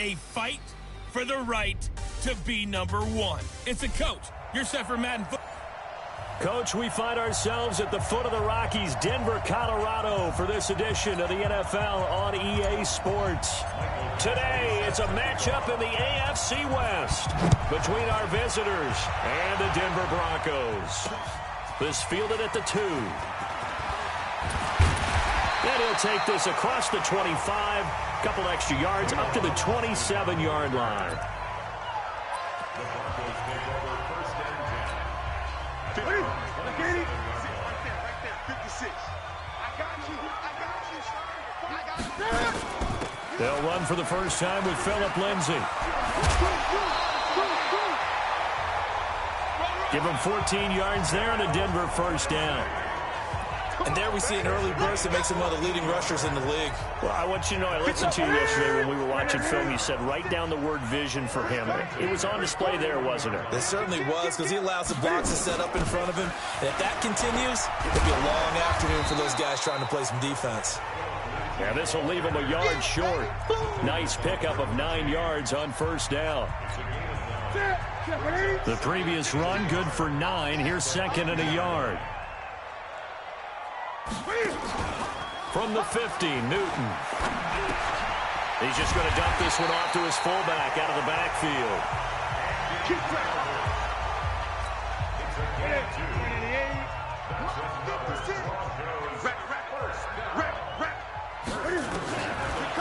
a fight for the right to be number one. It's a coach. You're set for Madden football. Coach, we find ourselves at the foot of the Rockies, Denver, Colorado, for this edition of the NFL on EA Sports. Today, it's a matchup in the AFC West between our visitors and the Denver Broncos. This fielded at the 2. And he'll take this across the 25, couple extra yards up to the 27-yard line. They'll run for the first time with Phillip Lindsay. Give him 14 yards there and a Denver first down. And there we see an early burst that makes him one of the leading rushers in the league. Well, I want you to know, I listened to you yesterday when we were watching film. You said write down the word vision for him. It was on display there, wasn't it? It certainly was, because he allows the blocks to set up in front of him. And if that continues, it'll be a long afternoon for those guys trying to play some defense. Yeah, this will leave him a yard short. Nice pickup of 9 yards on first down. The previous run, good for 9. Here's second and a yard. From the 50, Newton. He's just going to dump this one off to his fullback out of the backfield.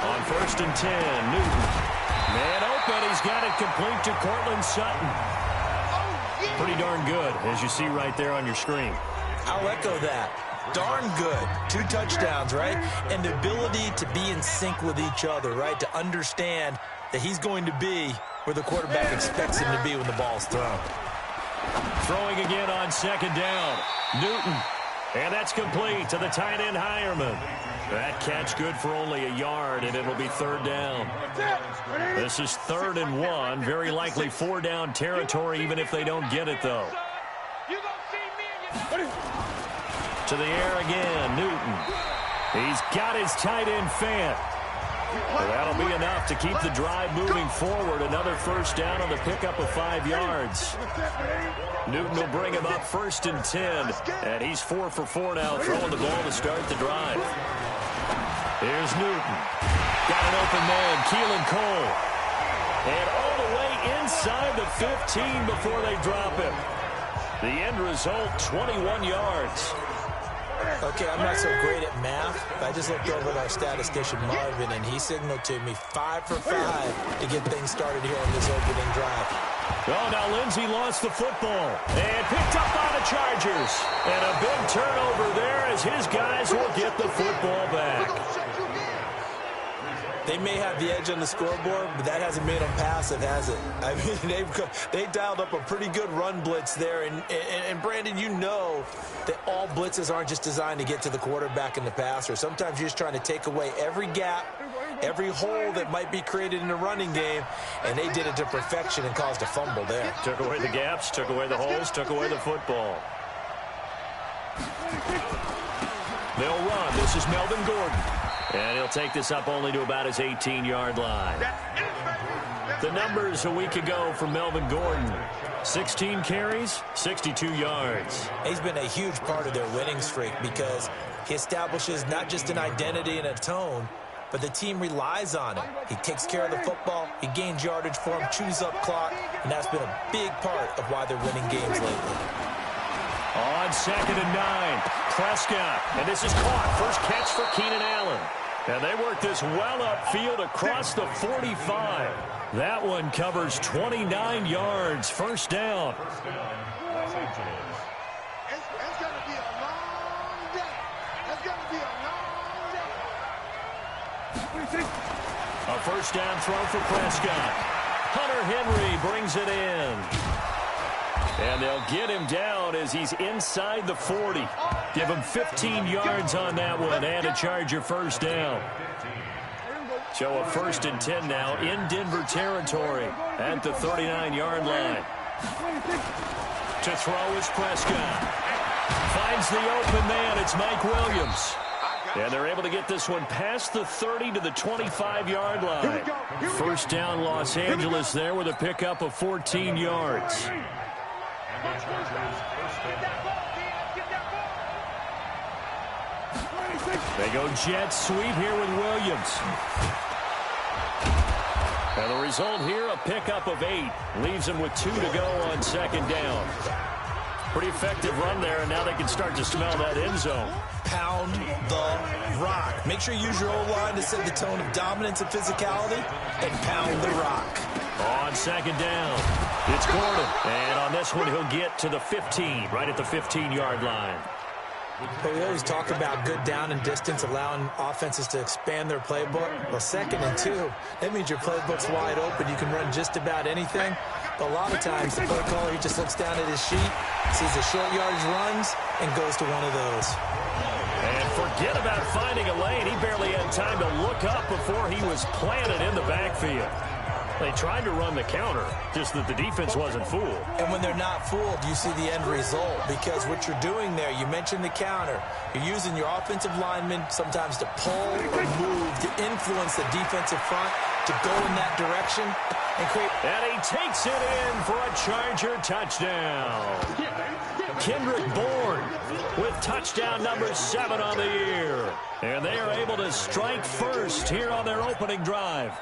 On first and 10, Newton. Man open, he's got it complete to Cortland Sutton. Pretty darn good, as you see right there on your screen. I'll echo that. Darn good. 2 touchdowns, right? And the ability to be in sync with each other, right? To understand that he's going to be where the quarterback expects him to be when the ball's thrown. Throwing again on second down. Newton. And that's complete to the tight end, Hireman. That catch good for only a yard, and it'll be third down. This is 3rd and 1. Very likely 4-down territory, even if they don't get it, though. To the air again, Newton. He's got his tight end Fant. Well, that'll be enough to keep the drive moving forward. Another first down on the pickup of 5 yards. Newton will bring him up 1st and 10. And he's 4 for 4 now, throwing the ball to start the drive. Here's Newton. Got an open man, Keelan Cole. And all the way inside the 15 before they drop him. The end result, 21 yards. Okay, I'm not so great at math, but I just looked over at our statistician, Marvin, and he signaled to me 5 for 5 to get things started here on this opening drive. Oh, now Lindsay lost the football and picked up by the Chargers. And a big turnover there as his guys will get the football back. They may have the edge on the scoreboard, but that hasn't made them passive, has it? I mean, they dialed up a pretty good run blitz there. And Brandon, you know that all blitzes aren't just designed to get to the quarterback and the passer. Sometimes you're just trying to take away every gap, every hole that might be created in the running game, and they did it to perfection and caused a fumble there. Took away the gaps, took away the holes, took away the football. They'll run. This is Melvin Gordon. And he'll take this up only to about his 18-yard line. The numbers a week ago for Melvin Gordon. 16 carries, 62 yards. He's been a huge part of their winning streak because he establishes not just an identity and a tone, but the team relies on him. He takes care of the football, he gains yardage for him, chews up clock, and that's been a big part of why they're winning games lately. On 2nd and 9, Prescott. And this is caught. First catch for Keenan Allen. And they work this well upfield across the 45. That one covers 29 yards. First down. It's going to be a long day. It's going to be a long day. A first down throw for Prescott. Hunter Henry brings it in. And they'll get him down as he's inside the 40. Give him 15 yards on that one and a Charger first down. So a 1st and 10 now in Denver territory at the 39-yard line. To throw is Prescott. Finds the open man. It's Mike Williams. And they're able to get this one past the 30 to the 25-yard line. First down, Los Angeles there with a pickup of 14 yards. They go jet sweep here with Williams. And the result here, a pickup of 8. Leaves them with 2 to go on second down. Pretty effective run there, and now they can start to smell that end zone. Pound the rock. Make sure you use your O-line to set the tone of dominance and physicality, and pound the rock. On second down, it's Gordon. And on this one, he'll get to the 15, right at the 15-yard line. But we always talk about good down and distance, allowing offenses to expand their playbook. Well, 2nd and 2, that means your playbook's wide open. You can run just about anything. But a lot of times, the play caller, he just looks down at his sheet, sees the short yardage runs, and goes to one of those. And forget about finding a lane. He barely had time to look up before he was planted in the backfield. They tried to run the counter, just that the defense wasn't fooled. And when they're not fooled, you see the end result, because what you're doing there, you mentioned the counter. You're using your offensive linemen sometimes to pull or move to influence the defensive front to go in that direction and create. And he takes it in for a Charger touchdown. Kendrick Bourne with touchdown number 7 on the year. And they are able to strike first here on their opening drive.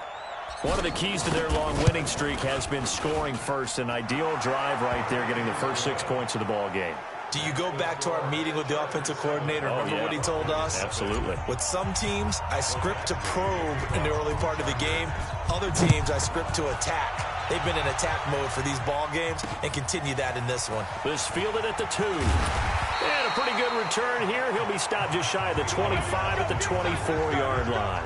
One of the keys to their long winning streak has been scoring first. An ideal drive right there, getting the first 6 points of the ball game. Do you go back to our meeting with the offensive coordinator? Remember what he told us? Absolutely. With some teams, I script to probe in the early part of the game. Other teams, I script to attack. They've been in attack mode for these ball games and continue that in this one. This fielded at the 2. And a pretty good return here. He'll be stopped just shy of the 25 at the 24-yard line.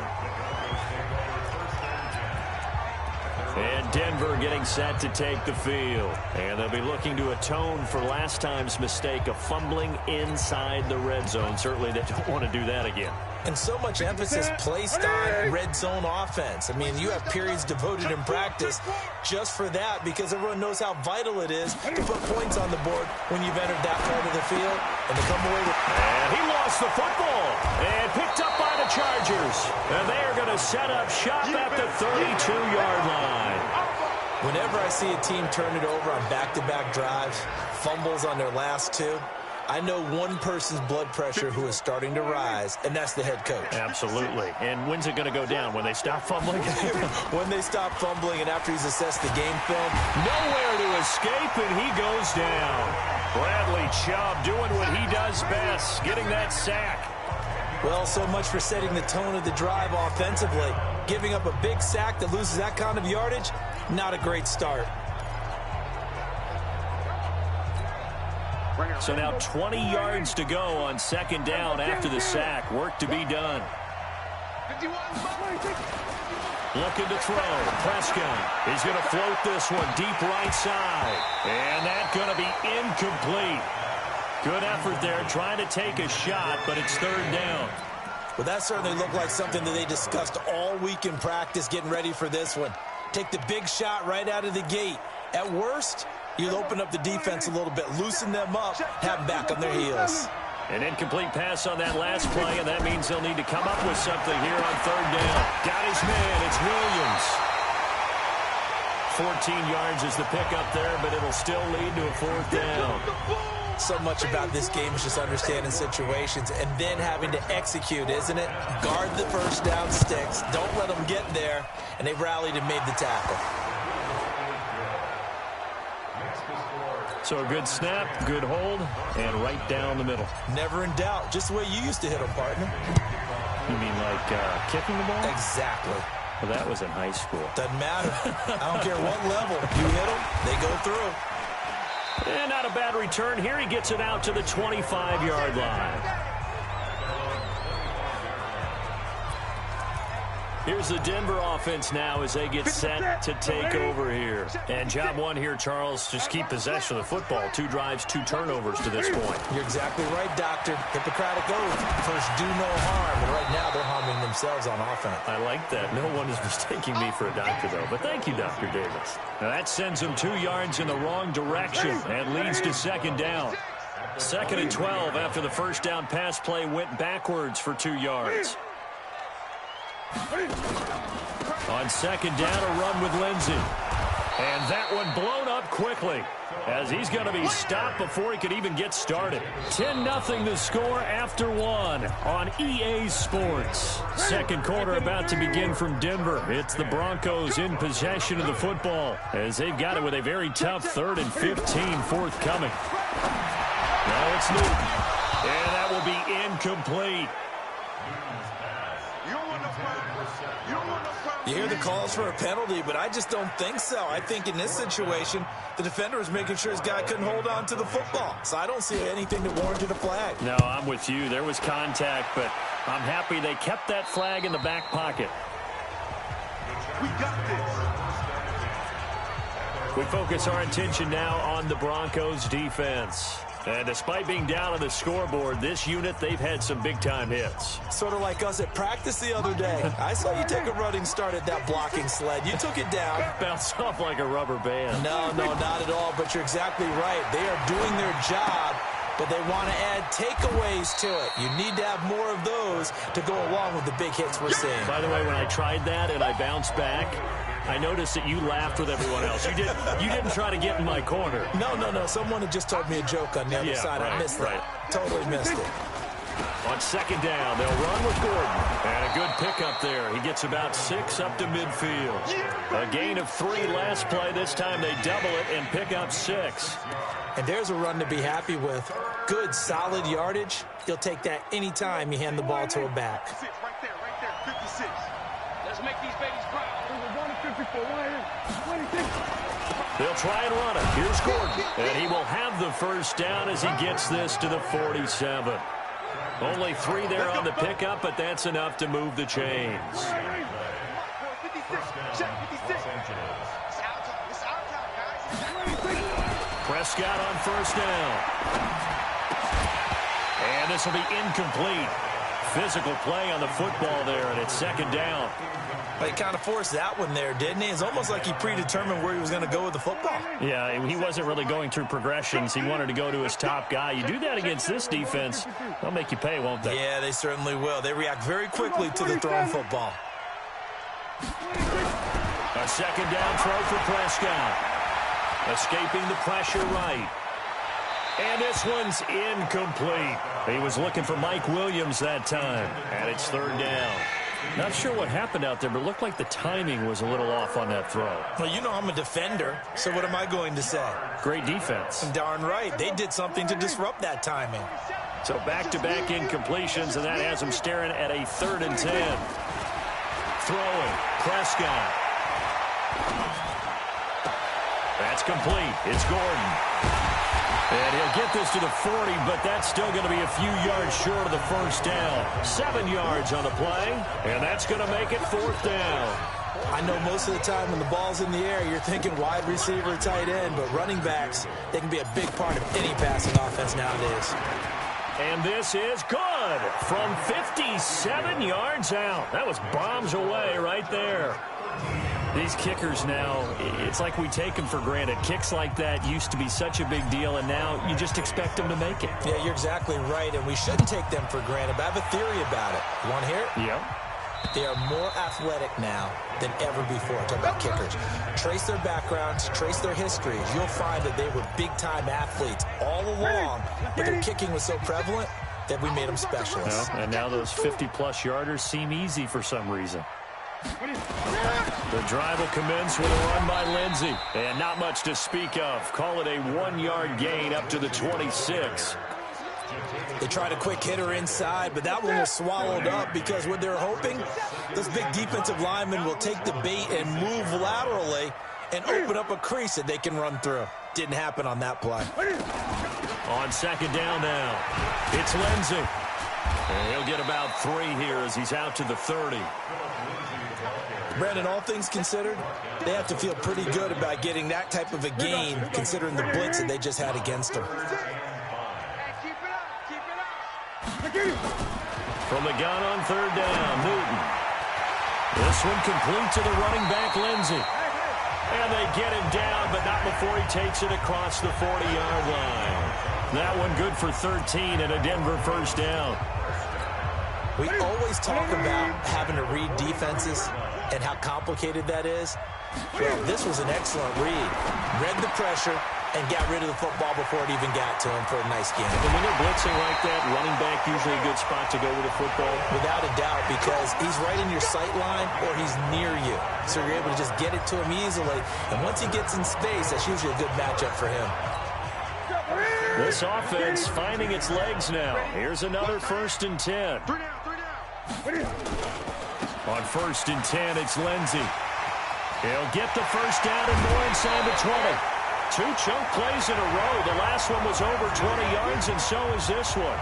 And Denver getting set to take the field. And they'll be looking to atone for last time's mistake of fumbling inside the red zone. Certainly they don't want to do that again. And so much emphasis placed on red zone offense. I mean, you have periods devoted in practice just for that, because everyone knows how vital it is to put points on the board when you've entered that part of the field and to come away with. And he lost the football and picked up by the Chargers. And they are going to set up shop at the 32-yard line. Whenever I see a team turn it over on back-to-back drives, fumbles on their last 2, I know one person's blood pressure who is starting to rise, and that's the head coach. Absolutely. And when's it going to go down? When they stop fumbling? When they stop fumbling and after he's assessed the game film. Nowhere to escape, and he goes down. Bradley Chubb doing what he does best, getting that sack. Well, so much for setting the tone of the drive offensively. Giving up a big sack that loses that kind of yardage, not a great start. So now 20 yards to go on second down after the sack. Work to be done. Looking to throw. Prescott is going to float this one deep right side. And that's going to be incomplete. Good effort there trying to take a shot, but it's third down. Well, that certainly looked like something that they discussed all week in practice getting ready for this one. Take the big shot right out of the gate. At worst, you'll open up the defense a little bit, loosen them up, have them back on their heels. An incomplete pass on that last play, and that means they'll need to come up with something here on third down. Got his man. It's Williams. 14 yards is the pickup there, but it'll still lead to a fourth down. So much about this game is just understanding situations and then having to execute, isn't it? Guard the first down sticks. Don't let them get there. And they rallied and made the tackle. So a good snap, good hold, and right down the middle. Never in doubt. Just the way you used to hit them, partner. You mean like kicking the ball? Exactly. Well, that was in high school. Doesn't matter. I don't care what level. You hit them, they go through. And not a bad return here. He gets it out to the 25-yard line. Here's the Denver offense now as they get set to take over here. And job one here, Charles, just keep possession of the football. 2 drives, 2 turnovers to this point. You're exactly right, Doctor. Hippocratic oath. First, do no harm. And right now, they're harming themselves on offense. I like that. No one is mistaking me for a doctor, though. But thank you, Dr. Davis. Now that sends them 2 yards in the wrong direction and leads to second down. 2nd and 12 after the first down pass play went backwards for 2 yards. On 2nd down, a run with Lindsey. And that one blown up quickly as he's going to be stopped before he could even get started. 10-0 the score after 1 on EA Sports. Second quarter about to begin from Denver. It's the Broncos in possession of the football as they've got it with a very tough 3rd and 15 forthcoming. Now it's Newton. And that will be incomplete. You hear the calls for a penalty, but I just don't think so. I think in this situation, the defender was making sure his guy couldn't hold on to the football. So I don't see anything that warranted a flag. No, I'm with you. There was contact, but I'm happy they kept that flag in the back pocket. We got this. We focus our attention now on the Broncos defense. And despite being down on the scoreboard, this unit, they've had some big-time hits. Sort of like us at practice the other day. I saw you take a running start at that blocking sled. You took it down. Bounced off like a rubber band. No, not at all, but you're exactly right. They are doing their job, but they want to add takeaways to it. You need to have more of those to go along with the big hits we're seeing. By the way, when I tried that and I bounced back, I noticed that you laughed with everyone else. You didn't try to get in my corner. No. Someone had just told me a joke on the other side. Right, I missed that. Totally missed it. On 2nd down, they'll run with Gordon. And a good pickup there. He gets about 6 up to midfield. A gain of 3 last play. This time they double it and pick up 6. And there's a run to be happy with. Good, solid yardage. You'll take that anytime you hand the ball to a back. Right there, 56. Let's make these babies proud. They'll try and run it. Here's Gordon. And he will have the first down as he gets this to the 47. Only 3 there on the pickup, but that's enough to move the chains. 56. Check 56. It's our time, guys. Prescott on first down. And this will be incomplete. Physical play on the football there, and it's 2nd down. He kind of forced that one there, didn't he? It's almost like he predetermined where he was going to go with the football. Yeah, he wasn't really going through progressions. He wanted to go to his top guy. You do that against this defense, they'll make you pay, won't they? Yeah, they certainly will. They react very quickly to the thrown football. A 2nd down throw for Prescott. Escaping the pressure right. And this one's incomplete. He was looking for Mike Williams that time. And it's 3rd down. Not sure what happened out there, but it looked like the timing was a little off on that throw. Well, you know I'm a defender, so what am I going to say? Great defense. Darn right. They did something to disrupt that timing. So back-to-back incompletions, and that has him staring at a 3rd and 10. Throwing. Prescott. That's complete. It's Gordon. And he'll get this to the 40, but that's still going to be a few yards short of the first down. 7 yards on the play, and that's going to make it 4th down. I know most of the time when the ball's in the air, you're thinking wide receiver, tight end, but running backs, they can be a big part of any passing offense nowadays. And this is good from 57 yards out. That was bombs away right there. These kickers now, it's like we take them for granted. Kicks like that used to be such a big deal, and now you just expect them to make it. Yeah, you're exactly right, and we shouldn't take them for granted, but I have a theory about it. You want to hear it? Yep. They are more athletic now than ever before. Talk about kickers. Trace their backgrounds, trace their histories. You'll find that they were big-time athletes all along, but their kicking was so prevalent that we made them specialists. Well, and now those 50-plus yarders seem easy for some reason. The drive will commence with a run by Lindsey. And not much to speak of. Call it a 1-yard gain up to the 26. They tried a quick hitter inside, but that one was swallowed up because what they're hoping, those big defensive linemen will take the bait and move laterally and open up a crease that they can run through. Didn't happen on that play. On 2nd down now, it's Lindsey. And he'll get about 3 here as he's out to the 30. Brandon, all things considered, they have to feel pretty good about getting that type of a gain considering the blitz that they just had against them. From the gun on 3rd down, Newton. This one complete to the running back, Lindsey. And they get him down, but not before he takes it across the 40-yard line. That one good for 13 and a Denver first down. We always talk about having to read defenses and how complicated that is. Well, this was an excellent read. Read the pressure and got rid of the football before it even got to him for a nice game. And when they're blitzing like that, running back usually a good spot to go with the football? Without a doubt, because he's right in your sight line or he's near you. So you're able to just get it to him easily. And once he gets in space, that's usually a good matchup for him. This offense finding its legs now. Here's another 1st and 10. On 1st and 10, it's Lindsey. He'll get the first down and more inside the 20. 2 chunk plays in a row. The last one was over 20 yards, and so is this one.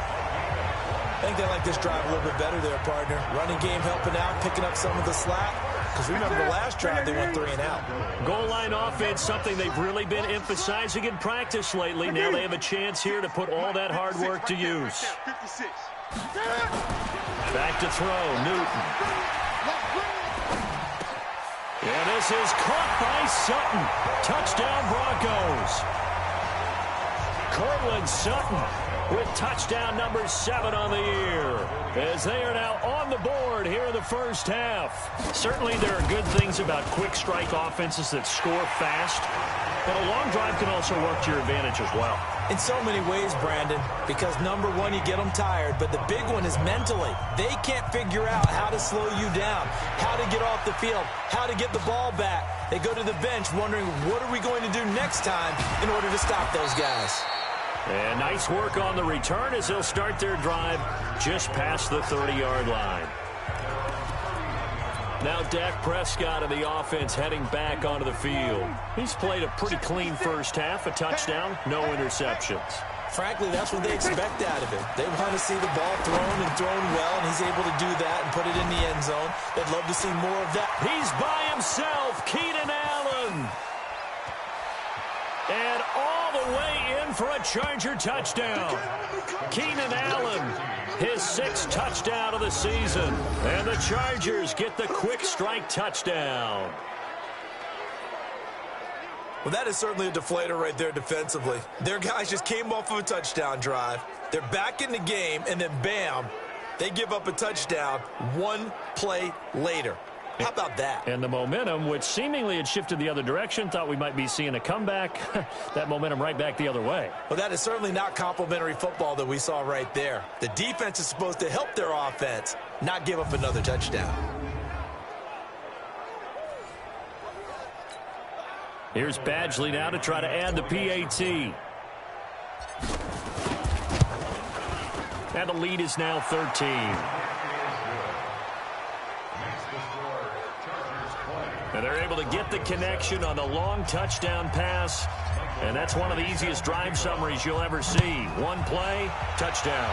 I think they like this drive a little bit better there, partner. Running game helping out, picking up some of the slack. Because remember the last drive, they went 3 and out. Goal line offense, something they've really been emphasizing in practice lately. Now they have a chance here to put all that hard work to use. Back to throw, Newton. And this is caught by Sutton. Touchdown, Broncos. Cortland Sutton with touchdown number 7 on the year, as they are now on the board here in the first half. Certainly there are good things about quick strike offenses that score fast, but a long drive can also work to your advantage as well. In so many ways, Brandon, because number one, you get them tired, but the big one is mentally. They can't figure out how to slow you down, how to get off the field, how to get the ball back. They go to the bench wondering, what are we going to do next time in order to stop those guys? And nice work on the return as they'll start their drive just past the 30-yard line. Now Dak Prescott of the offense heading back onto the field. He's played a pretty clean first half, a touchdown, no interceptions. Frankly, that's what they expect out of him. They want to see the ball thrown and thrown well, and he's able to do that and put it in the end zone. They'd love to see more of that. He's by himself, Keenan Allen. And all the way in for a Charger touchdown. Keenan Allen, his 6th touchdown of the season. And the Chargers get the quick strike touchdown. Well, that is certainly a deflator right there defensively. Their guys just came off of a touchdown drive. They're back in the game, and then bam, they give up a touchdown 1 play later. How about that? And the momentum, which seemingly had shifted the other direction, thought we might be seeing a comeback. That momentum right back the other way. Well, that is certainly not complimentary football that we saw right there. The defense is supposed to help their offense, not give up another touchdown. Here's Badgley now to try to add the PAT. And the lead is now 13. And they're able to get the connection on the long touchdown pass. And that's one of the easiest drive summaries you'll ever see. 1 play, touchdown.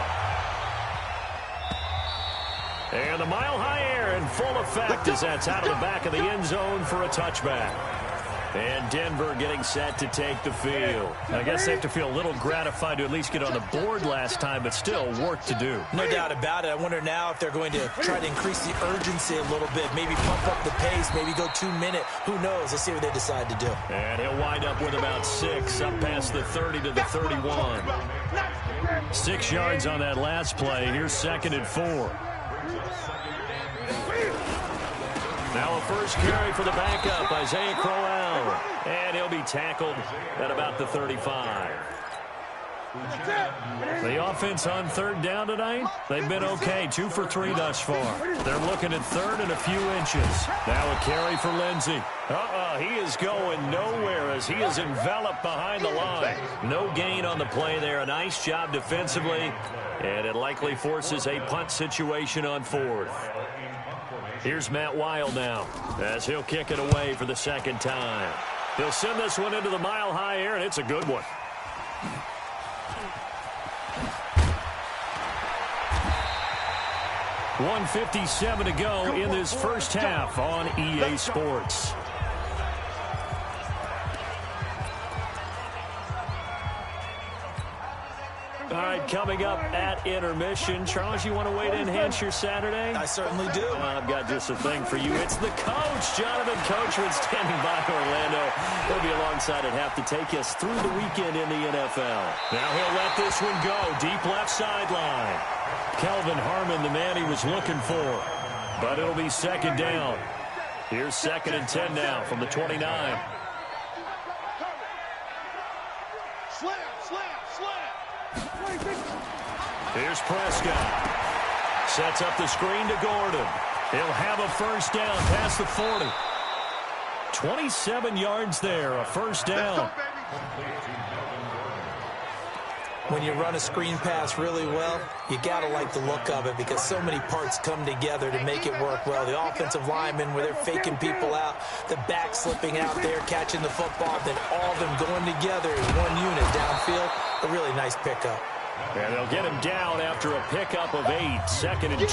And the mile-high air in full effect as that's out of the back of the end zone for a touchback. And Denver getting set to take the field. I guess they have to feel a little gratified to at least get on the board last time, but still work to do. No doubt about it. I wonder now if they're going to try to increase the urgency a little bit, maybe pump up the pace, maybe go 2 minute. Who knows? Let's see what they decide to do. And he'll wind up with about 6 up past the 30 to the 31. 6 yards on that last play. Here's 2nd and 4. Now a first carry for the backup, Isaiah Crowell. And he'll be tackled at about the 35. The offense on 3rd down tonight, they've been okay. 2 for 3 thus far. They're looking at 3rd and a few inches. Now a carry for Lindsey. He is going nowhere as he is enveloped behind the line. No gain on the play there. A nice job defensively. And it likely forces a punt situation on 4th. Here's Matt Wild now as he'll kick it away for the 2nd time. He'll send this one into the mile-high air, and it's a good one. .157 to go in this first half on EA Sports. All right, coming up at intermission. Charles, you want to weigh to enhance your Saturday? I certainly do. I've got just a thing for you. It's the coach, Jonathan Coachman, standing by Orlando. He'll be alongside at half to take us through the weekend in the NFL. Now he'll let this one go. Deep left sideline. Kelvin Harmon, the man he was looking for. But it'll be second down. Here's 2nd and 10 now from the 29. Here's Prescott. Sets up the screen to Gordon. He'll have a first down past the 40. 27 yards there, a first down. When you run a screen pass really well, you got to like the look of it because so many parts come together to make it work well. The offensive linemen, where they're faking people out, the back slipping out there, catching the football, then all of them going together as one unit downfield. A really nice pickup. And they'll get him down after a pickup of 8, 2nd and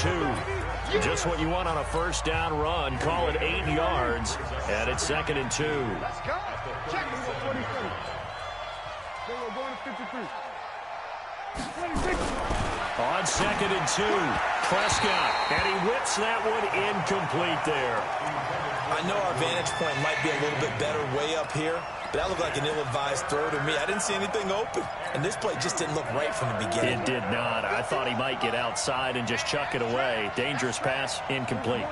2. Just what you want on a first down run. Call it 8 yards, and it's 2nd and 2. Let's go. Check it. 27. So we're going to 53. 26. On 2nd and 2, Prescott, and he whips that one incomplete there. I know our vantage point might be a little bit better way up here, but that looked like an ill-advised throw to me. I didn't see anything open, and this play just didn't look right from the beginning. It did not. I thought he might get outside and just chuck it away. Dangerous pass, incomplete.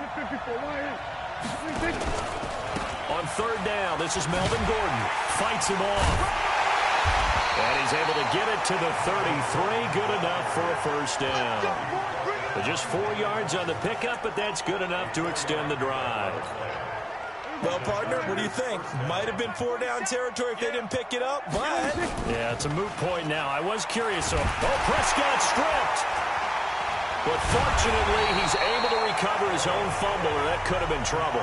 On 3rd down, this is Melvin Gordon. Fights him off. And he's able to get it to the 33. Good enough for a first down. Just 4 yards on the pickup, but that's good enough to extend the drive. Well, partner, what do you think? Might have been 4-down territory if they didn't pick it up, but... Yeah, it's a moot point now. I was curious. So, Prescott stripped. But fortunately, he's able to recover his own fumble, or that could have been trouble.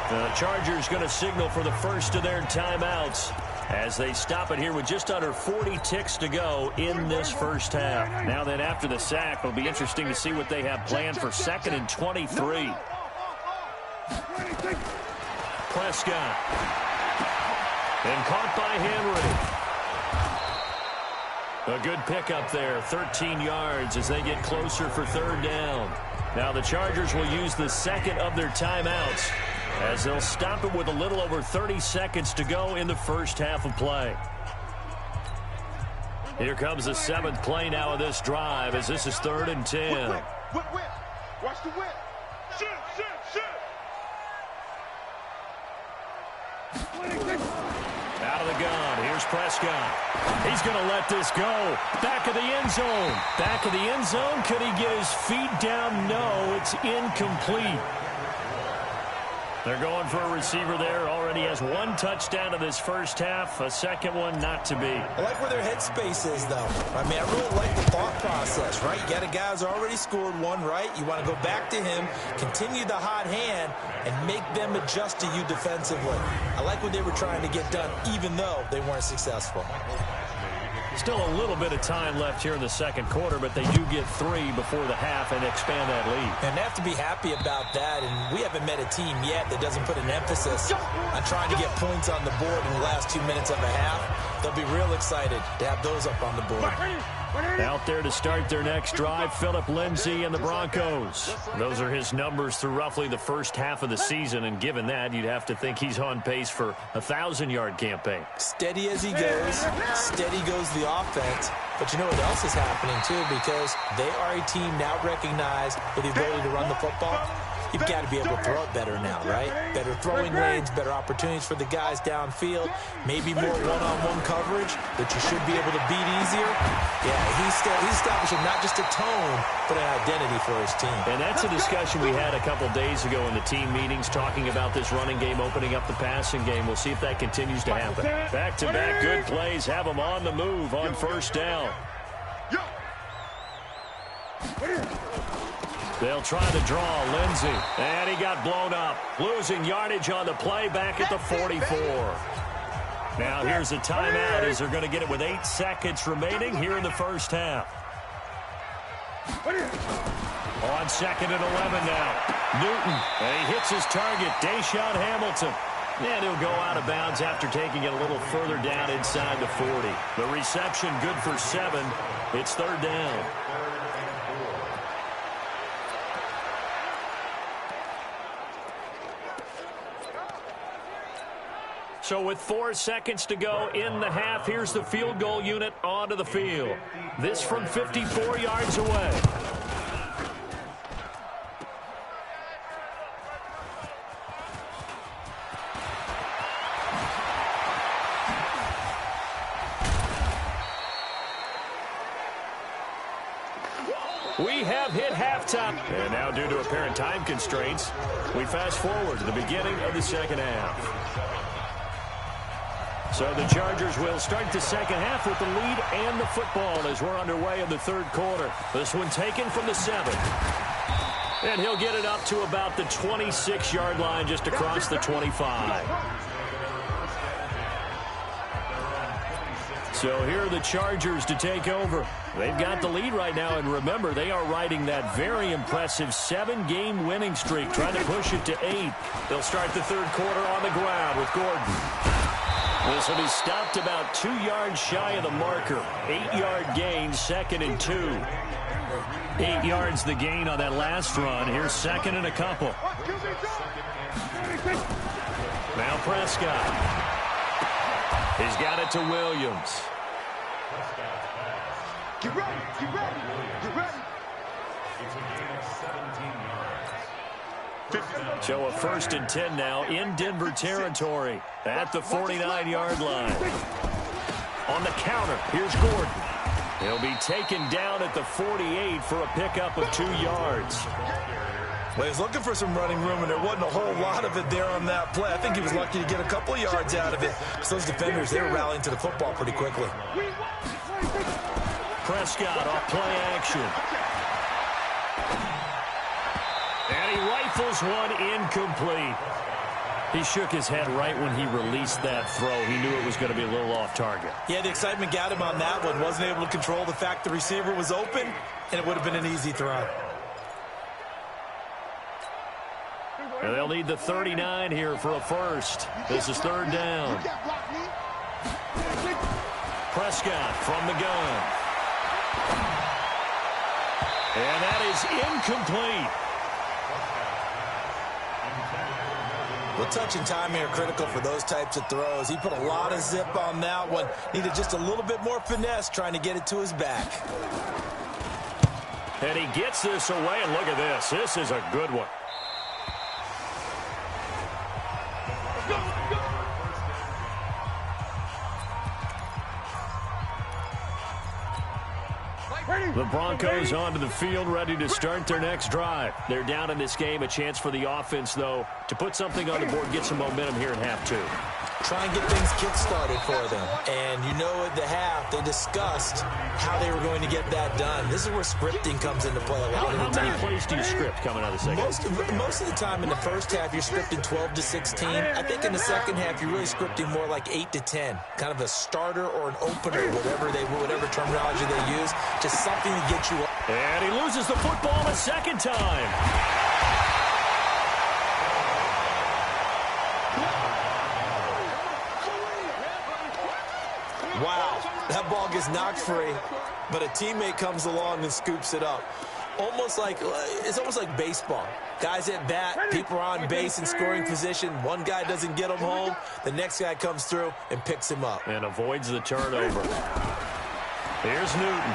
The Chargers going to signal for the first of their timeouts as they stop it here with just under 40 ticks to go in this first half. Now then, after the sack, it'll be interesting to see what they have planned for 2nd and 23. Prescott. And caught by Henry. A good pickup there, 13 yards as they get closer for 3rd down. Now the Chargers will use the second of their timeouts as they'll stop it with a little over 30 seconds to go in the first half of play. Here comes the 7th play now of this drive as this is 3rd and 10. Whip. Watch the whip. Shoot. Out of the gun. Here's Prescott. He's going to let this go. Back of the end zone. Back of the end zone. Could he get his feet down? No, it's incomplete. They're going for a receiver there. Already has 1 touchdown in this first half. A second one not to be. I like where their headspace is, though. I mean, I really like the thought process, right? You got a guy who's already scored 1, right? You want to go back to him, continue the hot hand, and make them adjust to you defensively. I like what they were trying to get done, even though they weren't successful. Still a little bit of time left here in the second quarter, but they do get 3 before the half and expand that lead. And they have to be happy about that, and we haven't met a team yet that doesn't put an emphasis on trying to get points on the board in the last 2 minutes of a half. They'll be real excited to have those up on the board. Out there to start their next drive, Phillip Lindsay and the Broncos. Those are his numbers through roughly the first half of the season, and given that, you'd have to think he's on pace for a 1,000-yard campaign. Steady as he goes, steady goes the offense. But you know what else is happening, too, because they are a team now recognized with the ability to run the football. You've got to be able to throw it better now, right? Better throwing lanes, better opportunities for the guys downfield, maybe more one-on-one coverage that you should be able to beat easier. Yeah, he's establishing not just a tone, but an identity for his team. And that's a discussion we had a couple days ago in the team meetings talking about this running game opening up the passing game. We'll see if that continues to happen. Back-to-back good plays have them on the move on first down. They'll try to draw Lindsay, and he got blown up. Losing yardage on the play back at the 44. Now here's a timeout as they're going to get it with 8 seconds remaining here in the first half. On 2nd and 11 now. Newton, and he hits his target, Deshaun Hamilton. And he'll go out of bounds after taking it a little further down inside the 40. The reception good for 7. It's third down. So with 4 seconds to go in the half, here's the field goal unit onto the field. This from 54 yards away. We have hit halftime. And now, due to apparent time constraints, we fast forward to the beginning of the second half. So the Chargers will start the second half with the lead and the football as we're underway in the third quarter. This one taken from the 7. And he'll get it up to about the 26-yard line just across the 25. So here are the Chargers to take over. They've got the lead right now, and remember, they are riding that very impressive 7-game winning streak, trying to push it to 8. They'll start the third quarter on the ground with Gordon. This will be stopped about 2 yards shy of the marker. 8-yard gain, 2nd and 2. 8 yards the gain on that last run. Here's 2nd and a couple. Now Prescott. He's got it to Williams. Get ready, get ready, get ready. So a 1st and 10 now in Denver territory at the 49-yard line. On the counter, here's Gordon. He'll be taken down at the 48 for a pickup of 2 yards. Well, he was looking for some running room, and there wasn't a whole lot of it there on that play. I think he was lucky to get a couple of yards out of it, because those defenders, they were rallying to the football pretty quickly. Prescott off play action. And he rifles one incomplete. He shook his head right when he released that throw. He knew it was going to be a little off target. Yeah, the excitement got him on that one. Wasn't able to control the fact the receiver was open, and it would have been an easy throw. And they'll need the 39 here for a first. This is third down. Prescott from the gun. And that is incomplete. Well, touch and timing are critical for those types of throws. He put a lot of zip on that one. Needed just a little bit more finesse trying to get it to his back. And he gets this away, and look at this. This is a good one. The Broncos onto the field, ready to start their next drive. They're down in this game. A chance for the offense, though, to put something on the board, get some momentum here in half 2. Try and get things kick-started for them. And you know at the half, they discussed how they were going to get that done. This is where scripting comes into play a lot of the time. How many plays do you script coming out of the second? Most of the time in the first half, you're scripting 12 to 16. I think in the second half, you're really scripting more like 8 to 10. Kind of a starter or an opener, whatever terminology they use. Just something to get you up. And he loses the football a second time. Wow, that ball gets knocked free, but a teammate comes along and scoops it up. It's almost like baseball. Guys at bat, people are on base in scoring position. One guy doesn't get him home. The next guy comes through and picks him up. And avoids the turnover. Here's Newton.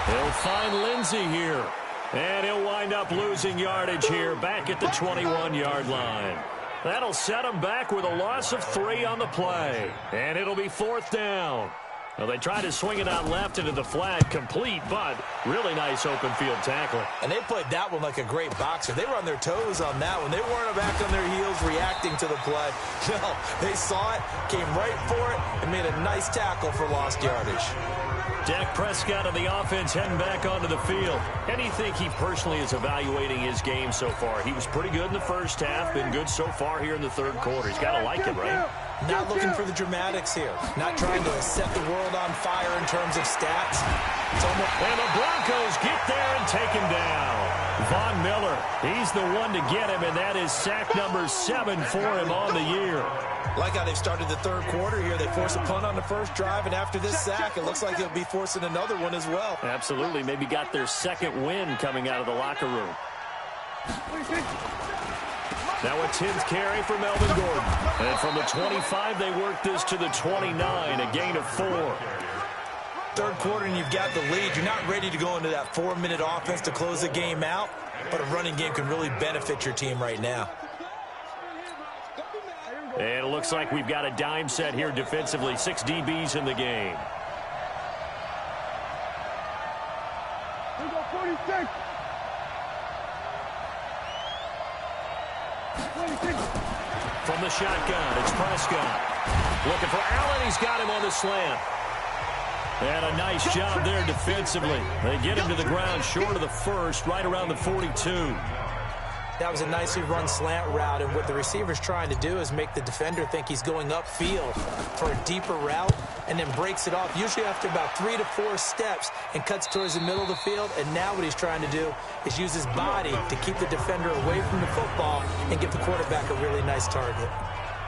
He'll find Lindsey here. And he'll wind up losing yardage here back at the 21-yard line. That'll set him back with a loss of 3 on the play. And it'll be 4th down. Well, they tried to swing it out left into the flat, complete, but really nice open field tackling. And they played that one like a great boxer. They were on their toes on that one. They weren't back on their heels reacting to the play. No, they saw it, came right for it, and made a nice tackle for lost yardage. Dak Prescott of the offense heading back onto the field. How do you think he personally is evaluating his game so far? He was pretty good in the first half, been good so far here in the third quarter. He's got to like it, right? Not looking for the dramatics here. Not trying to set the world on fire in terms of stats. And the Broncos get there and take him down. Von Miller, he's the one to get him, and that is sack number 7 for him on the year. Like how they've started the third quarter here. They force a punt on the first drive, and after this sack, it looks like they'll be forcing another one as well. Absolutely. Maybe got their second win coming out of the locker room. Now a 10th carry for Melvin Gordon. And from the 25, they work this to the 29, a gain of 4. Third quarter, and you've got the lead. You're not ready to go into that 4-minute offense to close the game out, but a running game can really benefit your team right now. And it looks like we've got a dime set here defensively. 6 DBs in the game. We go 46. 26. From the shotgun, it's Prescott. Looking for Allen. He's got him on the slant. And a nice job there defensively. They get him to the ground short of the first, right around the 42. That was a nicely run slant route, and what the receiver's trying to do is make the defender think he's going upfield for a deeper route, and then breaks it off, usually after about 3 to 4 steps, and cuts towards the middle of the field. And now what he's trying to do is use his body to keep the defender away from the football and give the quarterback a really nice target.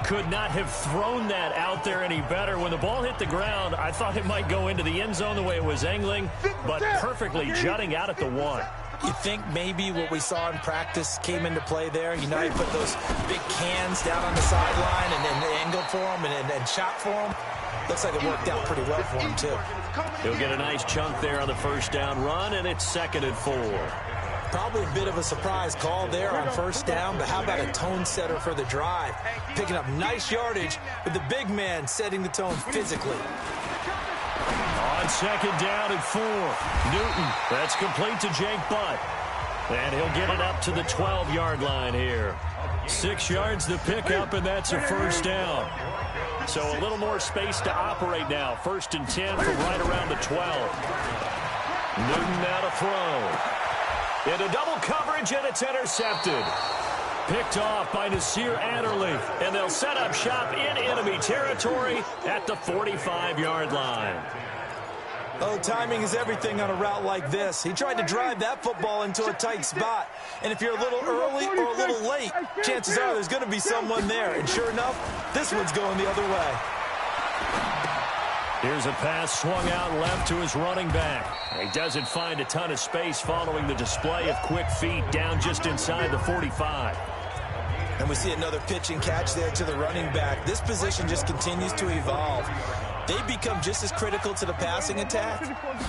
Could not have thrown that out there any better. When the ball hit the ground, I thought it might go into the end zone the way it was angling, but perfectly jutting out at the 1. You think maybe what we saw in practice came into play there? You know, he put those big cans down on the sideline and then angled for him and shot for him. Looks like it worked out pretty well for him, too. He'll get a nice chunk there on the first down run, and it's 2nd and 4. Probably a bit of a surprise call there on first down, but how about a tone setter for the drive? Picking up nice yardage with the big man setting the tone physically. On 2nd down and 4, Newton, that's complete to Jake Butt. And he'll get it up to the 12-yard line here. 6 yards to pick up, and that's a first down. So a little more space to operate now. 1st and 10 from right around the 12. Newton now to throw. Into double coverage, and it's intercepted. Picked off by Nasir Adderley, and they'll set up shop in enemy territory at the 45-yard line. Oh, timing is everything on a route like this. He tried to drive that football into a tight spot. And if you're a little early or a little late, chances are there's going to be someone there. And sure enough, this one's going the other way. Here's a pass swung out left to his running back. He doesn't find a ton of space following the display of quick feet down just inside the 45. And we see another pitch and catch there to the running back. This position just continues to evolve. They become just as critical to the passing attack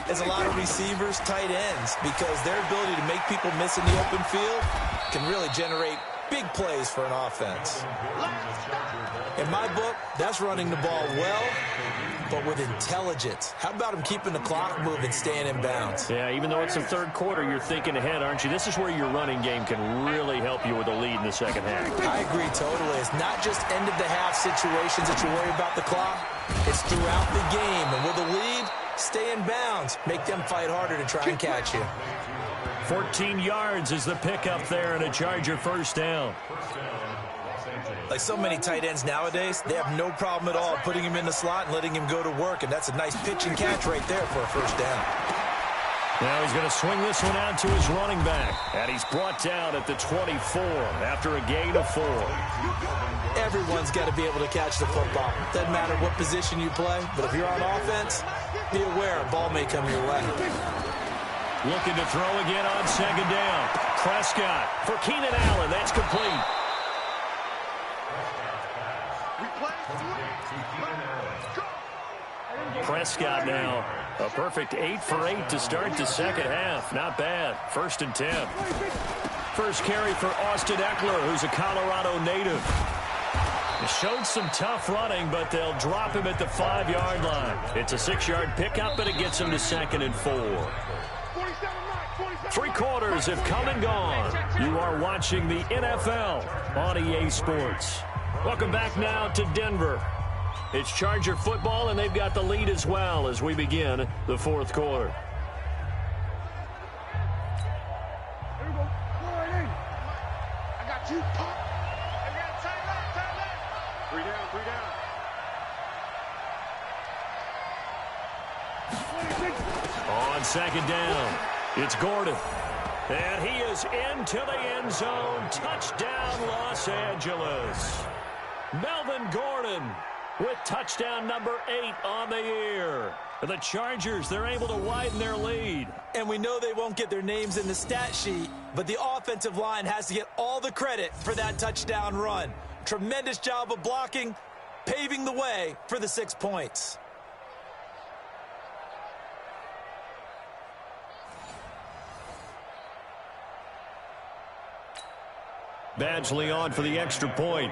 as a lot of receivers, tight ends, because their ability to make people miss in the open field can really generate big plays for an offense. In my book, that's running the ball well, but with intelligence. How about him keeping the clock moving, staying in bounds? Yeah, even though it's the third quarter, you're thinking ahead, aren't you? This is where your running game can really help you with a lead in the second half. I agree totally. It's not just end-of-the-half situations that you worry about the clock. It's throughout the game. And with a lead, stay in bounds. Make them fight harder to try and catch you. 14 yards is the pickup there and a Charger first down. Like so many tight ends nowadays, they have no problem at all putting him in the slot and letting him go to work. And that's a nice pitch and catch right there for a first down. Now he's going to swing this one out to his running back. And he's brought down at the 24 after a gain of 4. Everyone's got to be able to catch the football. Doesn't matter what position you play, but if you're on offense, be aware a ball may come your way. Looking to throw again on second down. Prescott for Keenan Allen. That's complete. Prescott now a perfect 8 for 8 to start the second half. Not bad. 1st and 10. First carry for Austin Eckler, who's a Colorado native. He showed some tough running, but they'll drop him at the 5-yard line. It's a 6-yard pickup, but it gets him to 2nd and 4. 3 quarters have come and gone. You are watching the NFL on EA Sports. Welcome back now to Denver. It's Charger football, and they've got the lead as well as we begin the 4th quarter. Here we go. Go right in. I got you. I got tight left. 3 down, 3 down. 26. On second down, it's Gordon. And he is into the end zone. Touchdown, Los Angeles. Melvin Gordon with touchdown number 8 on the year. The Chargers, they're able to widen their lead. And we know they won't get their names in the stat sheet, but the offensive line has to get all the credit for that touchdown run. Tremendous job of blocking, paving the way for the 6 points. Badgley on for the extra point.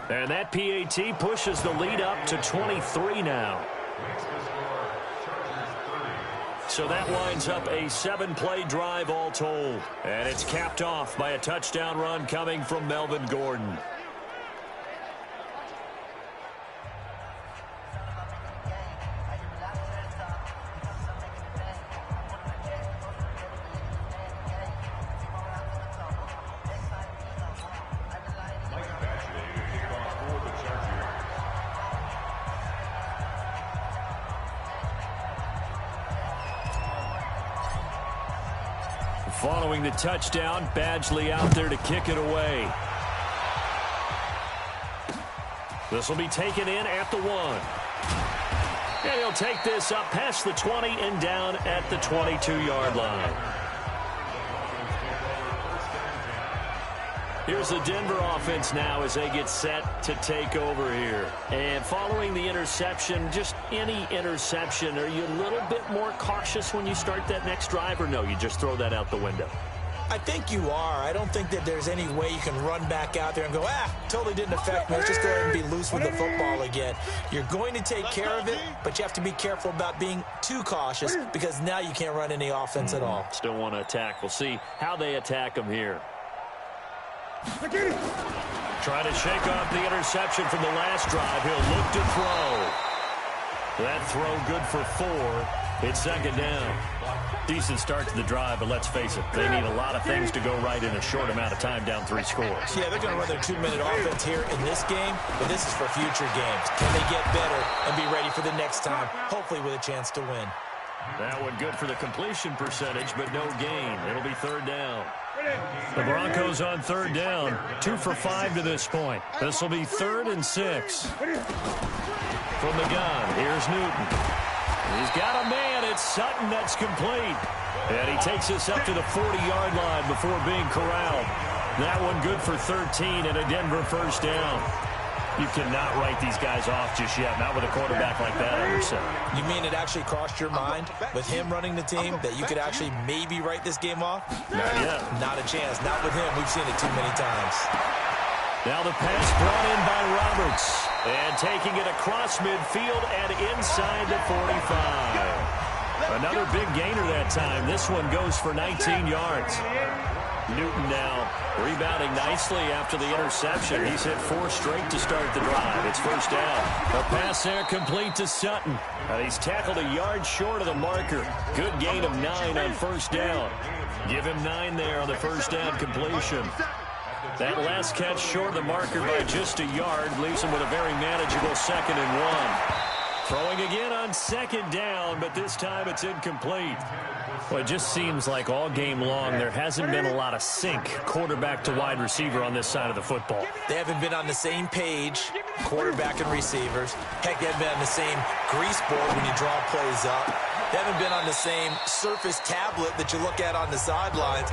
And that PAT pushes the lead up to 23 now. So that winds up a 7-play drive all told. And it's capped off by a touchdown run coming from Melvin Gordon. Following the touchdown, Badgley out there to kick it away. This will be taken in at the 1. And he'll take this up past the 20 and down at the 22-yard line. Here's the Denver offense now as they get set to take over here. And following the interception, just any interception, are you a little bit more cautious when you start that next drive, or no, you just throw that out the window? I think you are. I don't think that there's any way you can run back out there and go, totally didn't affect me. Let's just go ahead and be loose with the football again. You're going to take care of it, but you have to be careful about being too cautious because now you can't run any offense at all. Still want to attack. We'll see how they attack them here. Trying to shake off the interception from the last drive. He'll look to throw. That throw good for 4. It's second down. Decent start to the drive, but let's face it, they need a lot of things to go right in a short amount of time, down 3 scores. Yeah, they're going to run their 2-minute offense here in this game, but this is for future games. Can they get better and be ready for the next time, hopefully with a chance to win? That one good for the completion percentage, but no gain. It'll be third down. The Broncos on third down, 2 for 5 to this point. This will be 3rd and 6. From the gun, here's Newton. He's got a man. It's Sutton that's complete. And he takes us up to the 40-yard line before being corralled. That one good for 13 and a Denver first down. You cannot write these guys off just yet, not with a quarterback like that under center. You mean it actually crossed your mind with him running the team that you could actually maybe write this game off? Not yet. Not a chance. Not with him. We've seen it too many times. Now the pass brought in by Roberts. And taking it across midfield and inside the 45. Another big gainer that time. This one goes for 19 yards. Newton now rebounding nicely after the interception. He's hit 4 straight to start the drive. It's first down. The pass there complete to Sutton. He's tackled a yard short of the marker. Good gain of 9 on first down. Give him 9 there on the first down completion. That last catch short of the marker by just a yard leaves him with a very manageable 2nd and 1. Throwing again on second down, but this time it's incomplete. Well, it just seems like all game long there hasn't been a lot of sync quarterback to wide receiver on this side of the football. They haven't been on the same page, quarterback and receivers. Heck, they haven't been on the same grease board when you draw plays up. They haven't been on the same surface tablet that you look at on the sidelines.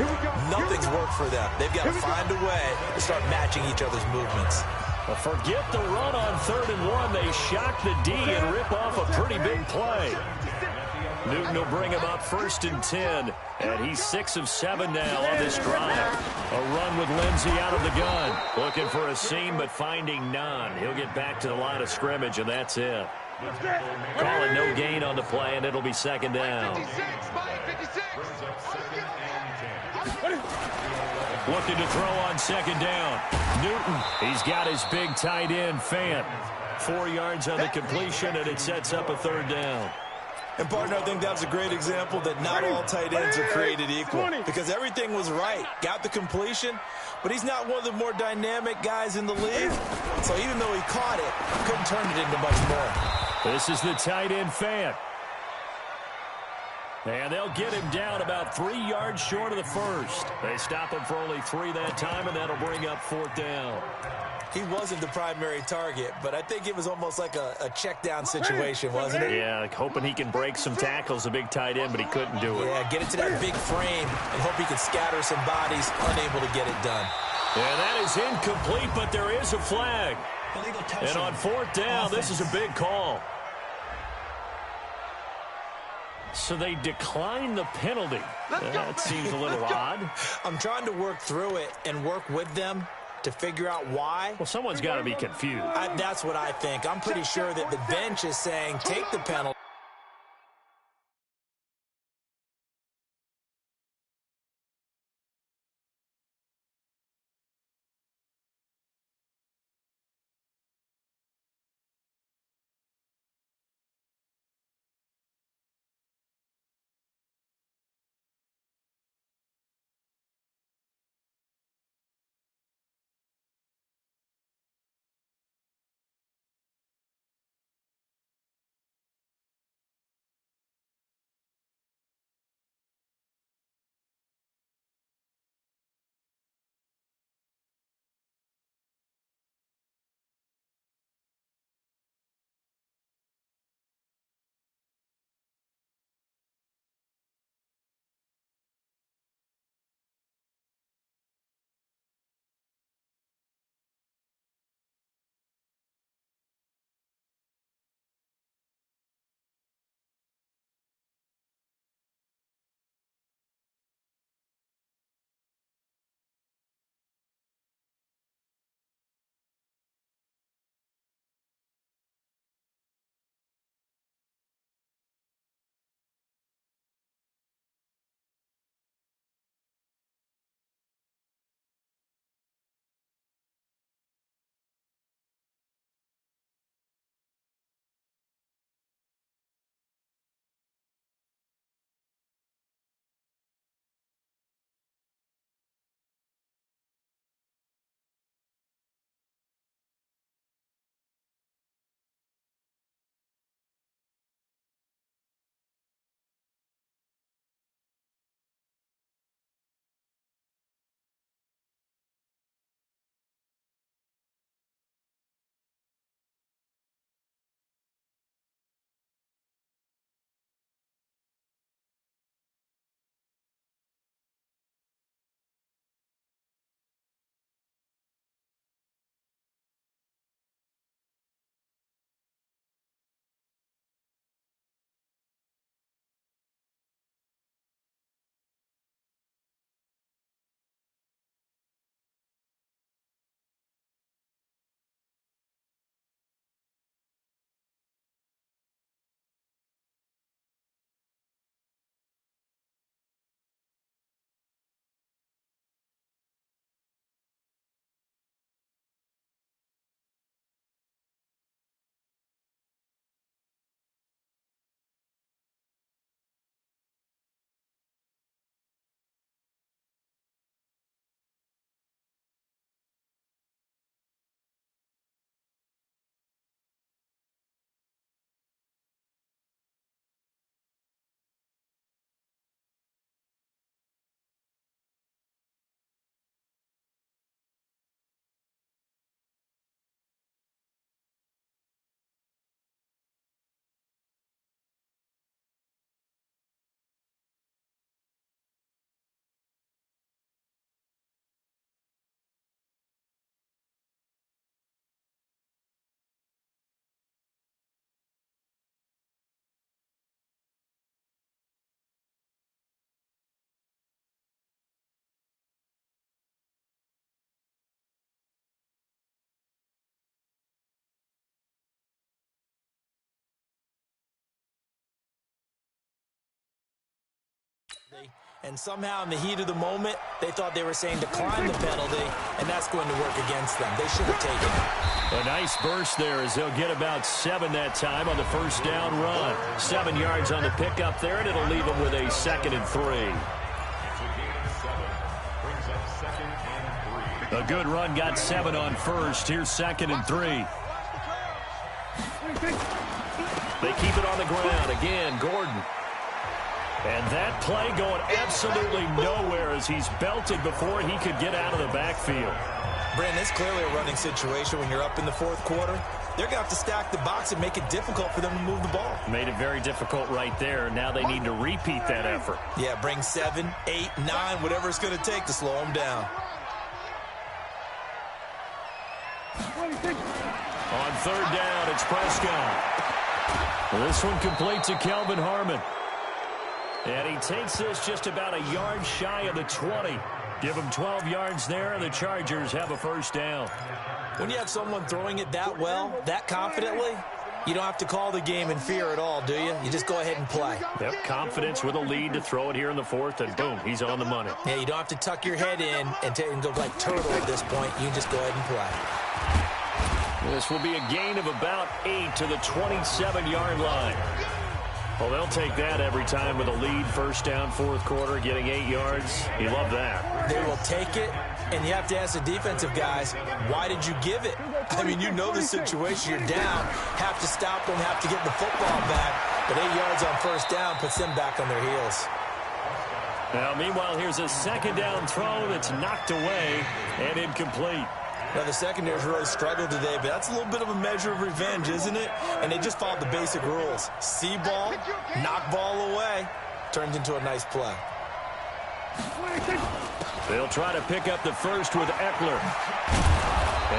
Nothing's worked for them. They've got to find a way to start matching each other's movements. Well, forget the run on 3rd and 1. They shock the D and rip off a pretty big play. Newton will bring him up 1st and 10, and he's 6 of 7 now on this drive. A run with Lindsey out of the gun. Looking for a seam, but finding none. He'll get back to the line of scrimmage, and that's it. Calling no gain on the play, and it'll be second down. Looking to throw on second down. Newton, he's got his big tight end, Fant. 4 yards on the completion, and it sets up a 3rd down. And, partner, I think that was a great example that not all tight ends are created equal because everything was right. Got the completion, but he's not one of the more dynamic guys in the league. So even though he caught it, couldn't turn it into much more. This is the tight end, Fant. And they'll get him down about 3 yards short of the first. They stop him for only 3 that time, and that'll bring up 4th down. He wasn't the primary target, but I think it was almost like a check down situation, wasn't it? Yeah, like hoping he can break some tackles, a big tight end, but he couldn't do it. Yeah, get it to that big frame and hope he can scatter some bodies, unable to get it done. And that is incomplete, but there is a flag. And on 4th down, this is a big call. So they decline the penalty. That seems a little odd. I'm trying to work through it and work with them to figure out why. Well, someone's got to be confused. That's what I think. I'm pretty sure that the bench is saying, take the penalty. And somehow in the heat of the moment, they thought they were saying decline the penalty, and that's going to work against them. They should have taken it. A nice burst there as they'll get about 7 that time on the first down run. 7 yards on the pickup there, and it'll leave them with a 2nd and 3. A good run got 7 on first. Here's 2nd and 3. They keep it on the ground. Again, Gordon. And that play going absolutely nowhere as he's belted before he could get out of the backfield. Brandon, it's clearly a running situation when you're up in the fourth quarter. They're going to have to stack the box and make it difficult for them to move the ball. Made it very difficult right there. Now they need to repeat that effort. Yeah, bring 7, 8, 9, whatever it's going to take to slow them down. On third down, it's Prescott. This one complete to Kelvin Harmon. And he takes this just about a yard shy of the 20. Give him 12 yards there, and the Chargers have a first down. When you have someone throwing it that well, that confidently, you don't have to call the game in fear at all, do you? You just go ahead and play. Yep, confidence with a lead to throw it here in the fourth, and boom, he's on the money. Yeah, you don't have to tuck your head in and go like turtle at this point. You can just go ahead and play. This will be a gain of about 8 to the 27-yard line. Well, they'll take that every time with a lead, first down, fourth quarter, getting 8 yards. You love that. They will take it, and you have to ask the defensive guys, why did you give it? I mean, you know the situation. You're down, have to stop them, have to get the football back. But 8 yards on first down puts them back on their heels. Now, meanwhile, here's a second down throw that's knocked away and incomplete. Now, the secondary's really struggled today, but that's a little bit of a measure of revenge, isn't it? And they just followed the basic rules. See ball, knock ball away, turns into a nice play. They'll try to pick up the first with Eckler.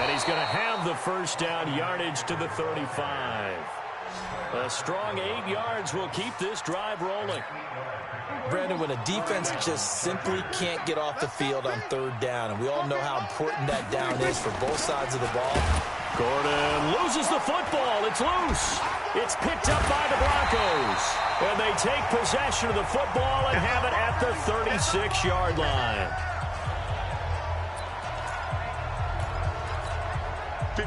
And he's going to have the first down, yardage to the 35. A strong 8 yards will keep this drive rolling. Brandon, when a defense just simply can't get off the field on third down, and we all know how important that down is for both sides of the ball. Gordon loses the football. It's loose. It's picked up by the Broncos. And they take possession of the football and have it at the 36-yard line.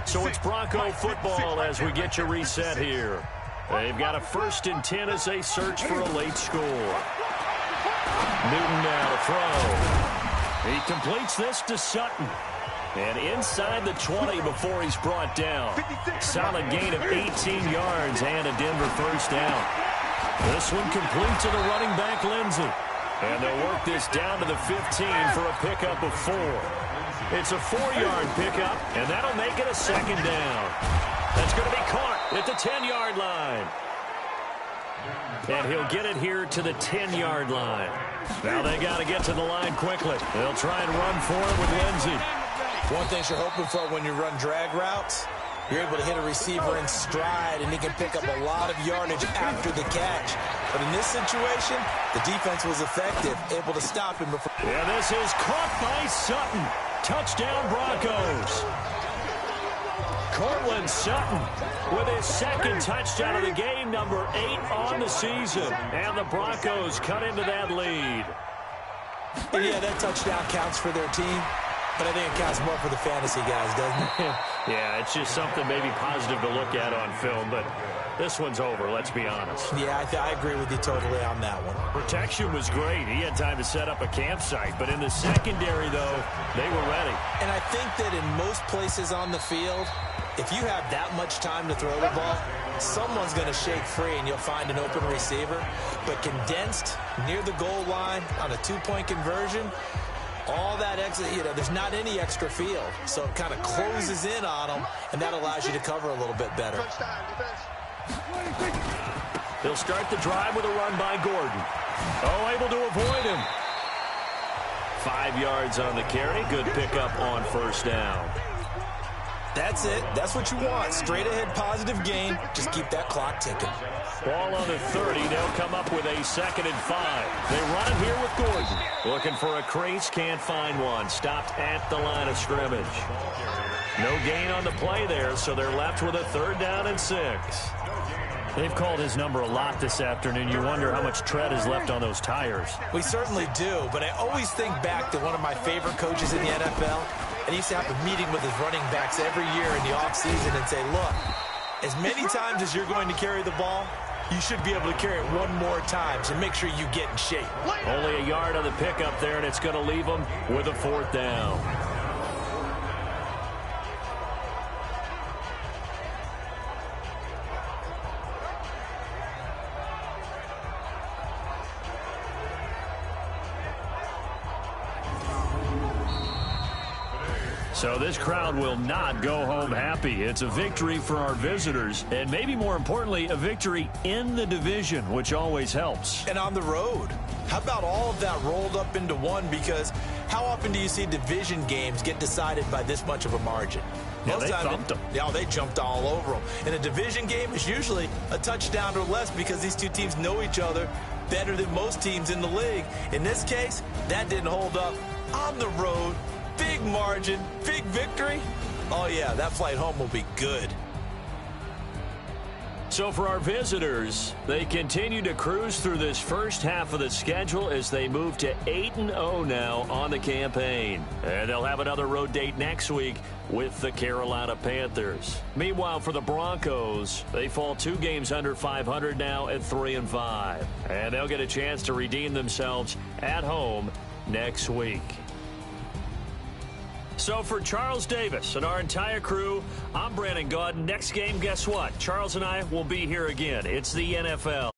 So it's Bronco football as we get you reset here. They've got a 1st and 10 as they search for a late score. Newton now to throw. He completes this to Sutton. And inside the 20 before he's brought down. Solid gain of 18 yards and a Denver first down. This one complete to the running back, Lindsey. And they'll work this down to the 15 for a pickup of 4. It's a 4-yard pickup, and that'll make it a second down. That's going to be caught at the 10-yard line. And he'll get it here to the 10-yard line. Now they got to get to the line quickly. They'll try and run for it with Lindsey. One thing you're hoping for when you run drag routes, you're able to hit a receiver in stride, and he can pick up a lot of yardage after the catch. But in this situation, the defense was effective, able to stop him before. Yeah, this is caught by Sutton. Touchdown, Broncos. Cortland Sutton with his second touchdown of the game, number 8 on the season. And the Broncos cut into that lead. And yeah, that touchdown counts for their team, but I think it counts more for the fantasy guys, doesn't it? Yeah, it's just something maybe positive to look at on film, but this one's over, let's be honest. Yeah, I agree with you totally on that one. Protection was great. He had time to set up a campsite, but in the secondary, though, they were ready. And I think that in most places on the field, if you have that much time to throw the ball, someone's going to shake free and you'll find an open receiver. But condensed near the goal line on a 2-point conversion, all that extra, there's not any extra field. So it kind of closes in on them, and that allows you to cover a little bit better. They'll start the drive with a run by Gordon. Oh, able to avoid him. 5 yards on the carry. Good pickup on first down. That's it. That's what you want. Straight ahead positive gain. Just keep that clock ticking. Ball on the 30. They'll come up with a 2nd and 5. They run it here with Gordon. Looking for a crease. Can't find one. Stopped at the line of scrimmage. No gain on the play there, so they're left with a 3rd down and 6. They've called his number a lot this afternoon. You wonder how much tread is left on those tires. We certainly do, but I always think back to one of my favorite coaches in the NFL. And he used to have a meeting with his running backs every year in the offseason and say, look, as many times as you're going to carry the ball, you should be able to carry it one more time, so make sure you get in shape. Only a yard on the pickup there, and it's going to leave them with a 4th down. So this crowd will not go home happy. It's a victory for our visitors, and maybe more importantly, a victory in the division, which always helps. And on the road. How about all of that rolled up into one? Because how often do you see division games get decided by this much of a margin? Yeah, they thumped them. Yeah, they jumped all over them. And a division game is usually a touchdown or less because these two teams know each other better than most teams in the league. In this case, that didn't hold up. On the road, big margin, big victory. Oh, yeah, that flight home will be good. So for our visitors, they continue to cruise through this first half of the schedule as they move to 8-0 now on the campaign. And they'll have another road date next week with the Carolina Panthers. Meanwhile, for the Broncos, they fall 2 games under 500 now at 3-5. And they'll get a chance to redeem themselves at home next week. So for Charles Davis and our entire crew, I'm Brandon Gaudin. Next game, guess what? Charles and I will be here again. It's the NFL.